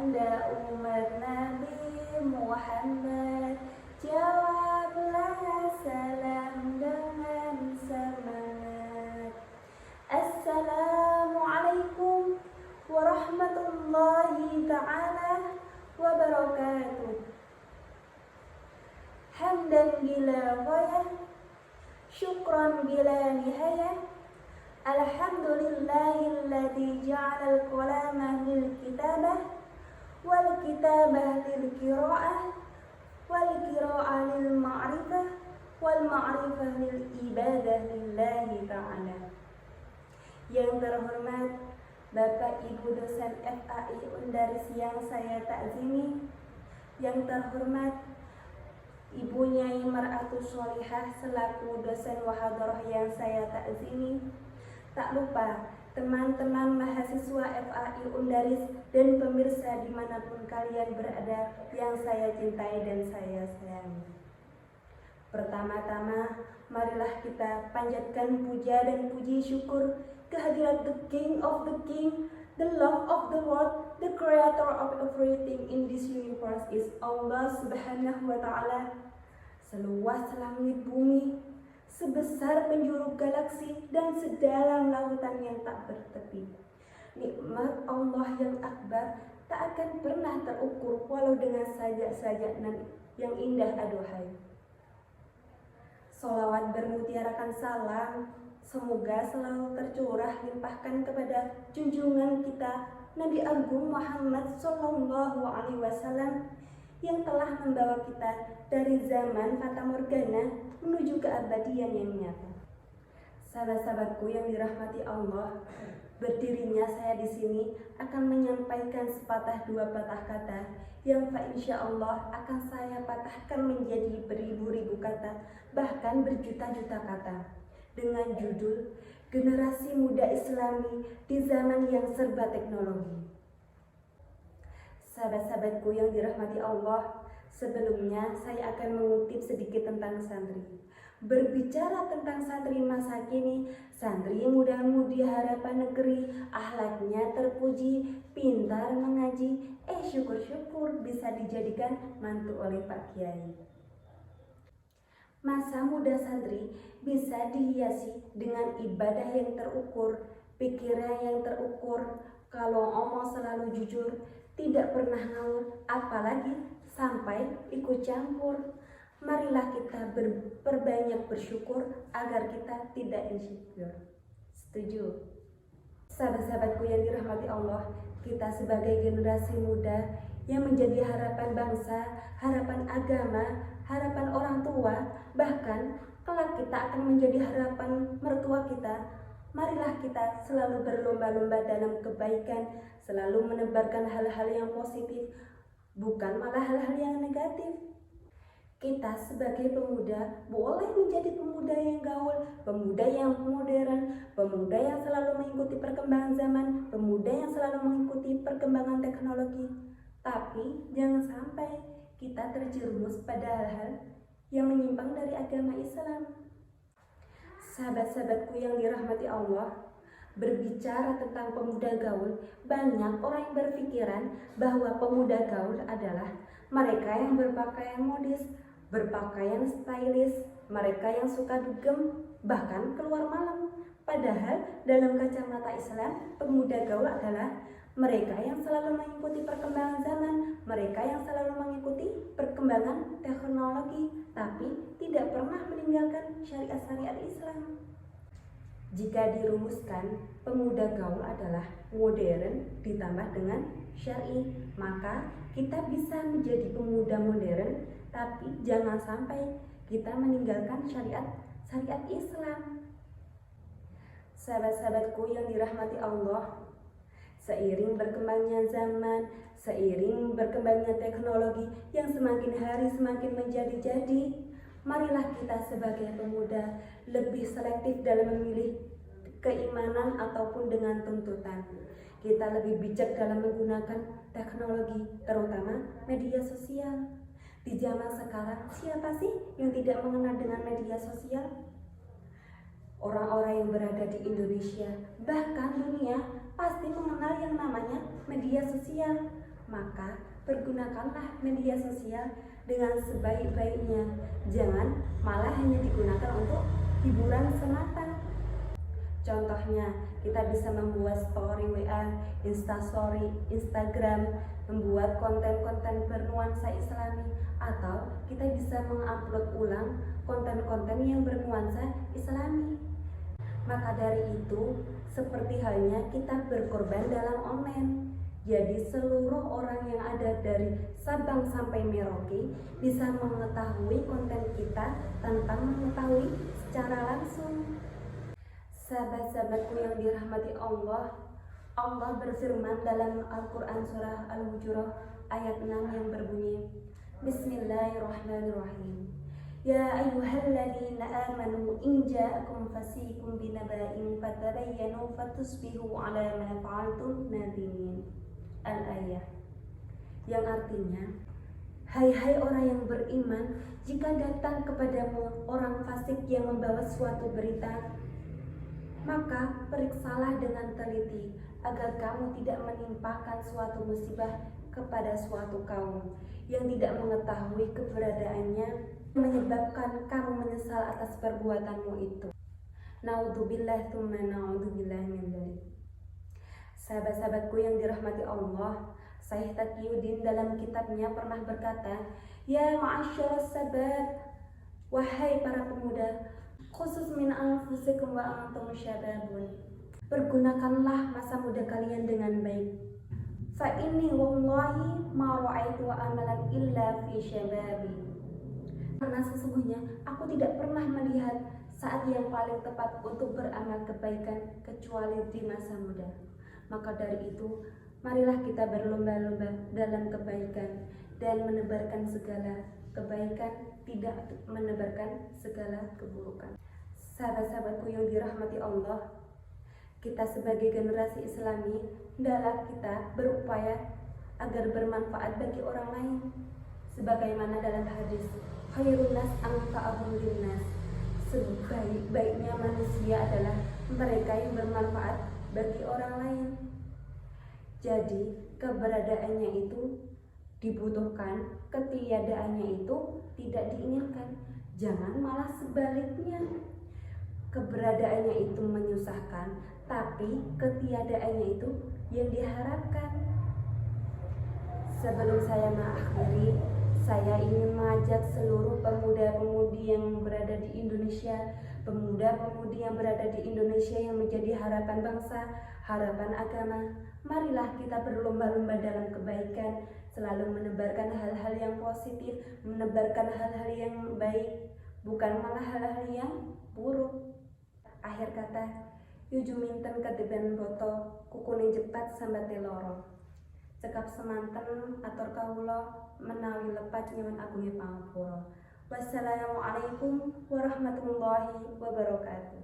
Anda umat Nabi Muhammad, jawablah salam dengan semangat. Assalamualaikum warahmatullahi ta'ala wabarakatuh. Hamdan bila ghayah, syukran bila nihayah. Alhamdulillahilladzi ja'alal qalama lil kitabah wal kitabah lil qiraah wal qiraah lil ma'rifah wal ma'rifah lil ibadah lillahi ta'ala. Yang terhormat Bapak Ibu dosen FAI Undaris yang saya takzimi, yang terhormat Ibu Nyai Mar'atus Sholihah selaku dosen wahadharah yang saya takzimi, tak lupa teman-teman mahasiswa FAI Undaris dan pemirsa dimanapun kalian berada yang saya cintai dan saya sayangi. Pertama-tama, marilah kita panjatkan puja dan puji syukur kehadirat the King of the King, the love of the world, the creator of everything in this universe is Allah Subhanahu wa Ta'ala. Seluas langit bumi, sebesar penjuru galaksi dan sedalam lautan yang tak bertepi, nikmat Allah yang akbar tak akan pernah terukur walau dengan sajak-sajak yang indah aduhai. Sholawat bermutiarakan salam semoga selalu tercurah limpahkan kepada junjungan kita Nabi Agung Muhammad Sallallahu Alaihi Wasallam yang telah membawa kita dari zaman fata morgana menuju keabadian yang nyata. Sahabat-sahabatku yang dirahmati Allah, berdirinya saya di sini akan menyampaikan sepatah dua patah kata yang insya Allah akan saya patahkan menjadi beribu-ribu kata, bahkan berjuta-juta kata, dengan judul Generasi Muda Islami di Zaman yang Serba Teknologi. Sahabat-sahabatku yang dirahmati Allah, sebelumnya saya akan mengutip sedikit tentang santri. Berbicara tentang santri masa kini, santri muda-mudi harapan negeri, akhlaknya terpuji, pintar mengaji, syukur-syukur bisa dijadikan mantu oleh Pak Kiai. Masa muda santri bisa dihiasi dengan ibadah yang terukur, pikiran yang terukur, kalau ngomong selalu jujur, tidak pernah ngawur, apalagi sampai ikut campur. Marilah kita berbanyak bersyukur agar kita tidak insecure. Setuju? Sahabat-sahabatku yang dirahmati Allah, kita sebagai generasi muda yang menjadi harapan bangsa, harapan agama, harapan orang tua, bahkan kelak kita akan menjadi harapan mertua kita. Marilah kita selalu berlomba-lomba dalam kebaikan, selalu menebarkan hal-hal yang positif, bukan malah hal-hal yang negatif. Kita sebagai pemuda boleh menjadi pemuda yang gaul, pemuda yang modern, pemuda yang selalu mengikuti perkembangan zaman, pemuda yang selalu mengikuti perkembangan teknologi. Tapi jangan sampai kita terjerumus pada hal-hal yang menyimpang dari agama Islam. Sahabat-sahabatku yang dirahmati Allah, berbicara tentang pemuda gaul, banyak orang yang berpikiran bahwa pemuda gaul adalah mereka yang berpakaian modis, berpakaian stylish, mereka yang suka dugem, bahkan keluar malam. Padahal dalam kacamata Islam, pemuda gaul adalah mereka yang selalu mengikuti perkembangan zaman, mereka yang selalu mengikuti perkembangan teknologi, tapi tidak pernah meninggalkan syariat-syariat Islam. Jika dirumuskan, pemuda gaul adalah modern ditambah dengan syar'i, maka kita bisa menjadi pemuda modern, tapi jangan sampai kita meninggalkan syariat Islam. Sahabat-sahabatku yang dirahmati Allah, seiring berkembangnya zaman, seiring berkembangnya teknologi yang semakin hari semakin menjadi-jadi, marilah kita sebagai pemuda lebih selektif dalam memilih keimanan ataupun dengan tuntutan. Kita lebih bijak dalam menggunakan teknologi, terutama media sosial. Di zaman sekarang, siapa sih yang tidak mengenal dengan media sosial? Orang-orang yang berada di Indonesia, bahkan dunia, pasti mengenal yang namanya media sosial. Maka pergunakanlah media sosial dengan sebaik-baiknya. Jangan malah hanya digunakan untuk hiburan semata. Contohnya, kita bisa membuat story WA, Instastory, Instagram, membuat konten-konten bernuansa Islami, atau kita bisa mengupload ulang konten-konten yang bernuansa Islami. Maka dari itu, seperti halnya kita berkorban dalam online. Jadi seluruh orang yang ada dari Sabang sampai Merauke bisa mengetahui konten kita tanpa mengetahui secara langsung. Sahabat-sahabatku yang dirahmati Allah, Allah berfirman dalam Al-Quran surah Al-Hujurat ayat 6 yang berbunyi, Bismillahirrahmanirrahim. Ya ayyuhalladzina amanu in ja'akum fasiqun binaba'in fatabayyanu fatusbihu ala ma fa'altum nadimin. Al-ayah. Yang artinya, hai orang yang beriman, jika datang kepadamu orang fasik yang membawa suatu berita, maka periksalah dengan teliti agar kamu tidak menimpakan suatu musibah kepada suatu kaum yang tidak mengetahui keberadaannya, menyebabkan kamu menyesal atas perbuatanmu itu. Naudzubillah tsumma naudzubillah min dzalik. Sahabat-sahabatku yang dirahmati Allah, Syekh Taqiyuddin dalam kitabnya pernah berkata, ya ma'asyiras sabab, wahai para pemuda, khusus min anfusikum wa antum syababun, pergunakanlah masa muda kalian dengan baik. Fa inni wallahi ma ra'aitu amalan illa fi syababi. Karena sesungguhnya aku tidak pernah melihat saat yang paling tepat untuk beramal kebaikan kecuali di masa muda. Maka dari itu, marilah kita berlomba-lomba dalam kebaikan dan menebarkan segala kebaikan, tidak menebarkan segala keburukan. Sahabat-sahabatku yang dirahmati Allah, kita sebagai generasi Islami, hendaklah kita berupaya agar bermanfaat bagi orang lain. Sebagaimana dalam hadis, khairun nas anfa'uhum linnas, sebaik-baiknya manusia adalah mereka yang bermanfaat bagi orang lain. Jadi keberadaannya itu dibutuhkan, ketiadaannya itu tidak diinginkan. Jangan malah sebaliknya, keberadaannya itu menyusahkan, tapi ketiadaannya itu yang diharapkan. Sebelum saya mengakhiri, saya ingin mengajak seluruh pemuda-pemudi yang berada di Indonesia, pemuda-pemudi yang berada di Indonesia yang menjadi harapan bangsa, harapan agama. Marilah kita berlomba-lomba dalam kebaikan, selalu menebarkan hal-hal yang positif, menebarkan hal-hal yang baik, bukan malah hal-hal yang buruk. Akhir kata, yujuminten kediben boto, kukuning jepat sambate loro. Cekap semanten atur kawula menawi lepat nyuwun agunge pangapura. Wassalamualaikum warahmatullahi wabarakatuh.